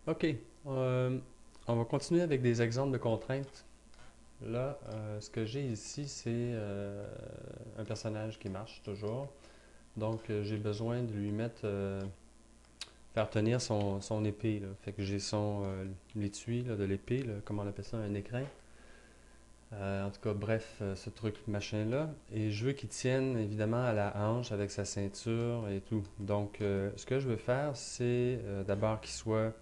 OK. On va continuer avec des exemples de contraintes. Là, ce que j'ai ici, c'est un personnage qui marche toujours. Donc, j'ai besoin de lui mettre, faire tenir son épée, là. Fait que j'ai l'étui là, de l'épée, là, comment on appelle ça, un écrin. En tout cas, bref, ce truc machin-là. Et je veux qu'il tienne évidemment à la hanche avec sa ceinture et tout. Donc, ce que je veux faire, c'est d'abord qu'il soit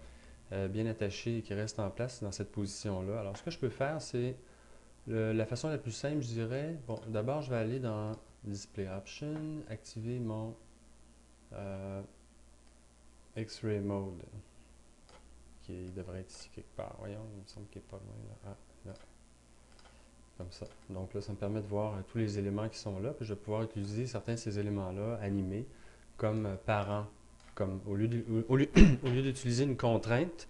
bien attaché et qu'il reste en place dans cette position-là. Alors, ce que je peux faire, c'est la façon la plus simple, je dirais. Bon, d'abord, je vais aller dans Display Options, activer mon euh, X-Ray Mode, qui devrait être ici quelque part. Voyons, il me semble qu'il n'est pas loin là. Ah, là, comme ça. Donc là, ça me permet de voir tous les éléments qui sont là, puis je vais pouvoir utiliser certains de ces éléments-là animés comme parents. Comme au lieu d'utiliser une contrainte,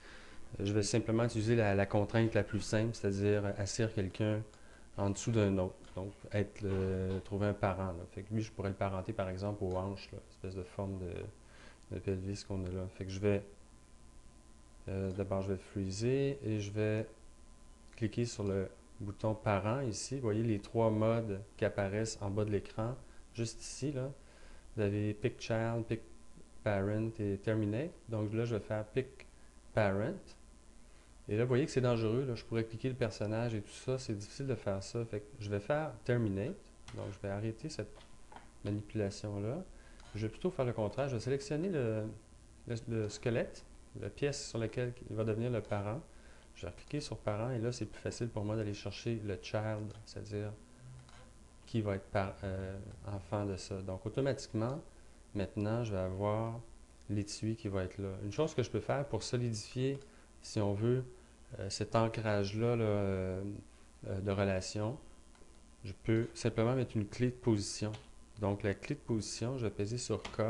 je vais simplement utiliser la contrainte la plus simple, c'est-à-dire asseoir quelqu'un en dessous d'un autre. Donc, trouver un parent. Là. Fait que lui, je pourrais le parenter par exemple aux hanches, là, espèce de forme de pelvis qu'on a là. Fait que d'abord, je vais freezer et je vais cliquer sur le bouton parent ici. Vous voyez les trois modes qui apparaissent en bas de l'écran, juste ici. Là. Vous avez Pick Child, Pick Parent et Terminate. Donc là, je vais faire Pick Parent. Et là, vous voyez que c'est dangereux. Là. Je pourrais cliquer le personnage et tout ça. C'est difficile de faire ça. Fait que je vais faire Terminate. Donc, je vais arrêter cette manipulation-là. Je vais plutôt faire le contraire. Je vais sélectionner le squelette, la pièce sur laquelle il va devenir le parent. Je vais cliquer sur parent et là, c'est plus facile pour moi d'aller chercher le child, c'est-à-dire qui va être enfant de ça. Donc, automatiquement, maintenant, je vais avoir l'étui qui va être là. Une chose que je peux faire pour solidifier, si on veut, cet ancrage-là là, de relation, je peux simplement mettre une clé de position. Donc, la clé de position, je vais peser sur K.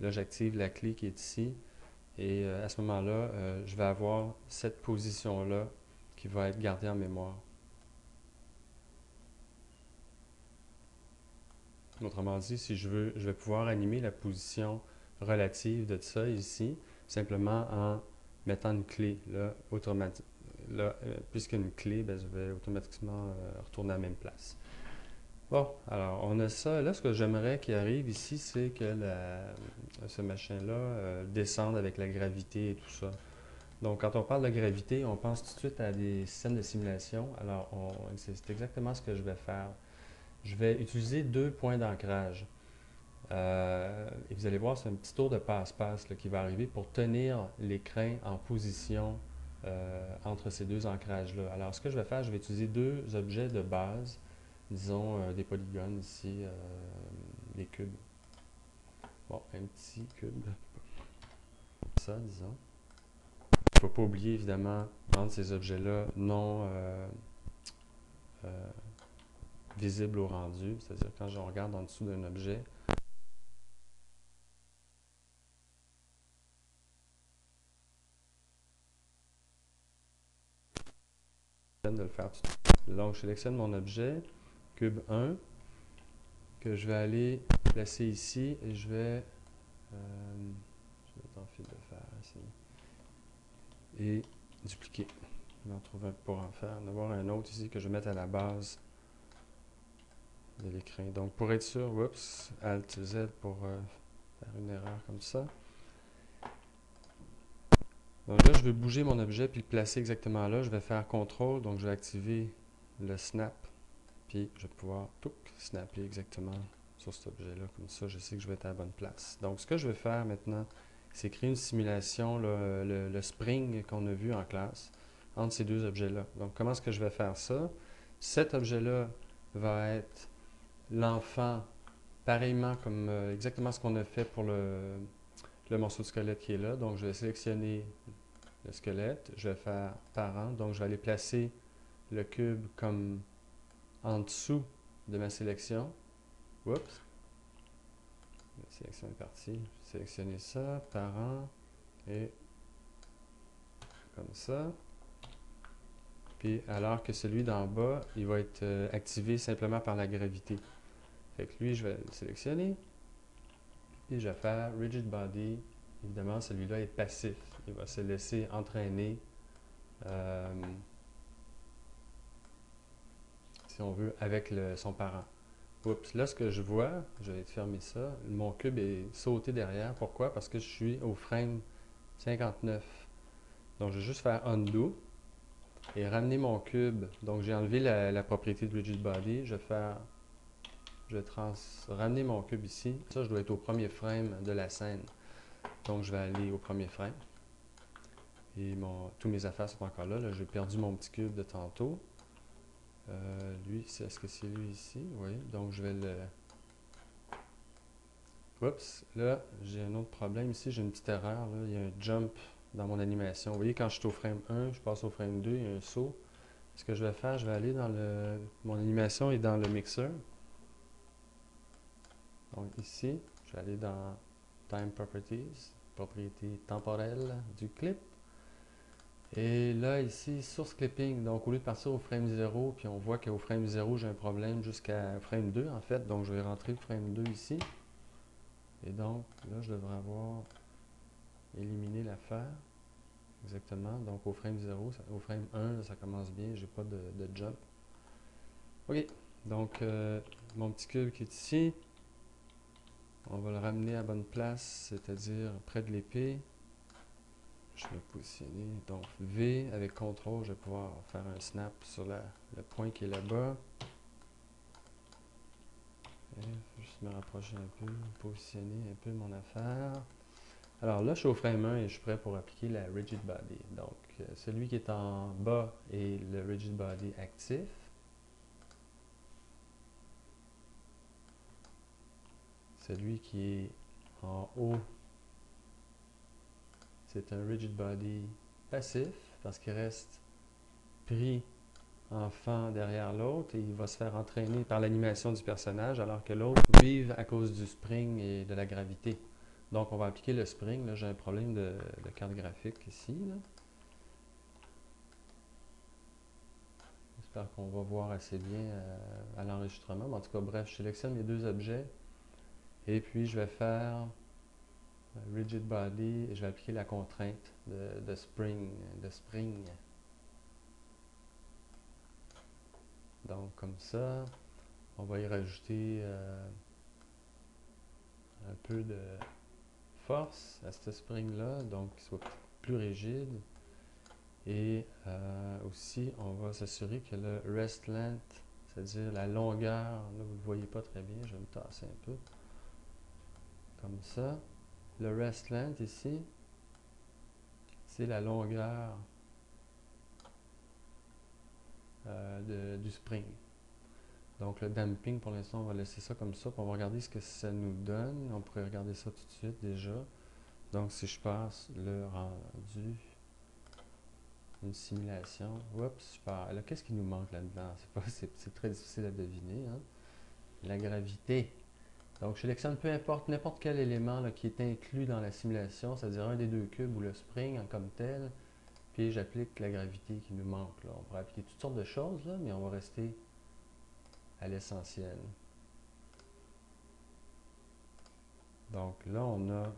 Là, j'active la clé qui est ici. Et à ce moment-là, je vais avoir cette position-là qui va être gardée en mémoire. Autrement dit, si je veux, je vais pouvoir animer la position relative de ça ici, simplement en mettant une clé. Là, puisqu'une clé, ben, je vais automatiquement retourner à la même place. Bon, alors on a ça. Là, ce que j'aimerais qu'il arrive ici, c'est que ce machin-là descende avec la gravité et tout ça. Donc, quand on parle de gravité, on pense tout de suite à des systèmes de simulation. Alors, c'est exactement ce que je vais faire. Je vais utiliser deux points d'ancrage. Et vous allez voir, c'est un petit tour de passe-passe qui va arriver pour tenir l'écran en position entre ces deux ancrages-là. Alors, ce que je vais faire, je vais utiliser deux objets de base, disons des polygones ici, des cubes. Bon, un petit cube, ça, disons. Il ne faut pas oublier, évidemment, rendre ces objets-là non visibles au rendu, c'est-à-dire quand je regarde en dessous d'un objet, de le faire tout de suite. Donc, je sélectionne mon objet, cube 1, que je vais aller placer ici et je vais tenter de faire ici et dupliquer. Je vais en trouver un pour en faire. En avoir un autre ici que je vais mettre à la base de l'écran. Donc, pour être sûr, oups, Alt Z pour faire une erreur comme ça. Donc là, je veux bouger mon objet puis le placer exactement là. Je vais faire CTRL, donc je vais activer le snap, puis je vais pouvoir snapper exactement sur cet objet-là. Comme ça, je sais que je vais être à la bonne place. Donc, ce que je vais faire maintenant, c'est créer une simulation, là, le spring qu'on a vu en classe, entre ces deux objets-là. Donc, comment est-ce que je vais faire ça? Cet objet-là va être l'enfant, pareillement comme exactement ce qu'on a fait pour le morceau de squelette qui est là. Donc, je vais sélectionner le squelette, je vais faire parent, donc je vais aller placer le cube comme en dessous de ma sélection. Oups, la sélection est partie. Je vais sélectionner ça, parent, et comme ça. Puis alors que celui d'en bas, il va être activé simplement par la gravité. Fait que lui, je vais le sélectionner, et je vais faire Rigid Body évidemment, celui-là est passif. Il va se laisser entraîner, si on veut, avec son parent. Oups, là, ce que je vois, je vais fermer ça. Mon cube est sauté derrière. Pourquoi? Parce que je suis au frame 59. Donc, je vais juste faire undo et ramener mon cube. Donc, j'ai enlevé la propriété de Rigid Body. Je vais ramener mon cube ici. Ça, je dois être au premier frame de la scène. Donc, je vais aller au premier frame. Et tous mes affaires sont encore là. Là, j'ai perdu mon petit cube de tantôt. Lui, est-ce que c'est lui ici? Oui. Donc, je vais le... Oups, là, j'ai un autre problème ici. J'ai une petite erreur. Là. Il y a un jump dans mon animation. Vous voyez, quand je suis au frame 1, je passe au frame 2, il y a un saut. Ce que je vais faire, je vais aller dans mon animation est dans le mixeur. Donc ici, je vais aller dans Time Properties, propriété temporelle du clip. Et là, ici, Source Clipping. Donc, au lieu de partir au frame 0, puis on voit qu'au frame 0, j'ai un problème jusqu'à frame 2, en fait. Donc, je vais rentrer le frame 2 ici. Et donc, là, je devrais avoir éliminé l'affaire. Exactement. Donc, au frame 0, au frame 1, là, ça commence bien. J'ai pas de jump. OK. Donc, mon petit cube qui est ici. On va le ramener à bonne place, c'est-à-dire près de l'épée. Je vais le positionner. Donc V avec CTRL, je vais pouvoir faire un snap sur le point qui est là-bas. Je vais juste me rapprocher un peu, positionner un peu mon affaire. Alors là, je suis au frame 1 et je suis prêt pour appliquer la Rigid Body. Donc, celui qui est en bas est le Rigid Body actif. Celui qui est en haut, c'est un Rigid Body passif parce qu'il reste pris enfant derrière l'autre et il va se faire entraîner par l'animation du personnage alors que l'autre vive à cause du spring et de la gravité. Donc on va appliquer le spring. Là, j'ai un problème de carte graphique ici. J'espère qu'on va voir assez bien à l'enregistrement. En tout cas, bref, je sélectionne mes deux objets et puis je vais faire Rigid Body et je vais appliquer la contrainte de spring. Donc comme ça, on va y rajouter un peu de force à ce spring-là, donc qu'il soit plus rigide. Et aussi, on va s'assurer que le rest length, c'est-à-dire la longueur, là vous ne le voyez pas très bien, je vais me tasser un peu, comme ça. Le rest length ici, c'est la longueur du spring. Donc le damping, pour l'instant, on va laisser ça comme ça, puis on va regarder ce que ça nous donne. On pourrait regarder ça tout de suite déjà. Donc si je passe le rendu, une simulation, oups, super. Là, qu'est-ce qui nous manque là-dedans? C'est très difficile à deviner. Hein? La gravité. Donc je sélectionne peu importe, n'importe quel élément là, qui est inclus dans la simulation, c'est-à-dire un des deux cubes ou le spring comme tel, puis j'applique la gravité qui nous manque. Là. On pourrait appliquer toutes sortes de choses, là, mais on va rester à l'essentiel. Donc là, on a,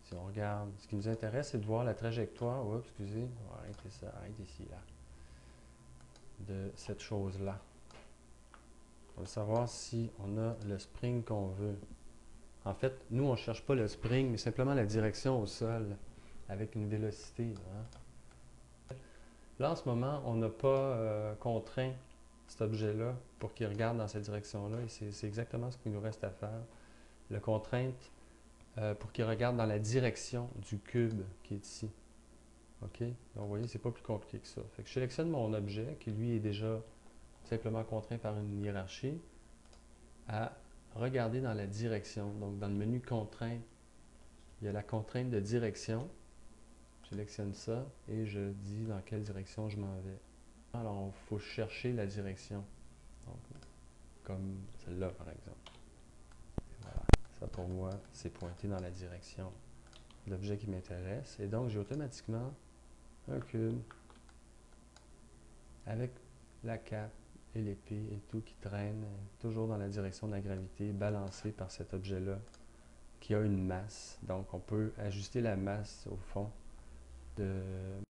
si on regarde, ce qui nous intéresse, c'est de voir la trajectoire, oups, excusez, on va arrêter ça, arrêtez ici, là, de cette chose-là. On veut savoir si on a le spring qu'on veut. En fait, nous, on ne cherche pas le spring, mais simplement la direction au sol, avec une vélocité. Hein. Là, en ce moment, on n'a pas contraint cet objet-là pour qu'il regarde dans cette direction-là, et c'est exactement ce qu'il nous reste à faire. Le contrainte pour qu'il regarde dans la direction du cube qui est ici. OK? Donc, vous voyez, c'est pas plus compliqué que ça. Fait que je sélectionne mon objet, qui lui est déjà simplement contraint par une hiérarchie, à regarder dans la direction. Donc, dans le menu contrainte, il y a la contrainte de direction. Je sélectionne ça et je dis dans quelle direction je m'en vais. Alors, il faut chercher la direction. Donc, comme celle-là, par exemple. Voilà. Ça, pour moi, c'est pointé dans la direction de l'objet qui m'intéresse. Et donc, j'ai automatiquement un cube avec la cape et l'épée et tout qui traîne toujours dans la direction de la gravité, balancé par cet objet-là qui a une masse. Donc, on peut ajuster la masse au fond de